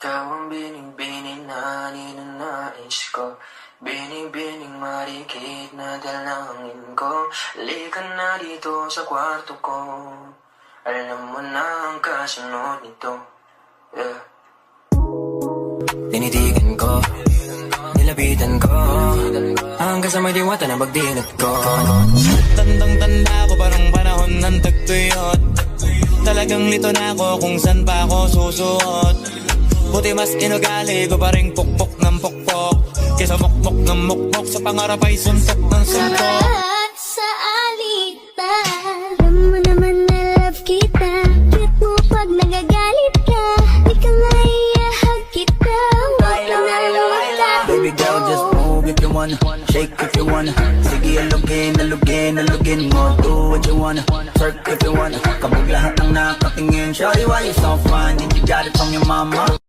Ikaw ang bining-bining na ninanais ko, bining-bining marikit na dalangin ko. Halika na dito sa kwarto ko, alam mo na ang kasunod nito. Tinitigan ko, nilapitan ko, hanggang sa may diwata na bagdinat ko. Tandang-tanda ko parang panahon ng tagtuyot. Talagang lito na ako kung saan pa ako susuot. Buti mas inugali ko pa rin pukpok ng pukpok, kesa mukmok ng mukmok sa pangarap ay suntok ng suntok. At sa alitan, alam mo naman na love kita. Cute mo pag nagagalit ka, di ka maiyahag kita. Huwag ka na lumata. Baby girl, just move if you wanna, shake if you wanna. Sige, alugin, alugin, alugin mo. Do what you wanna, twerk if you wanna. Kabog lahat ng nakatingin. Shawty, why you so fine? Did you got it from your mama?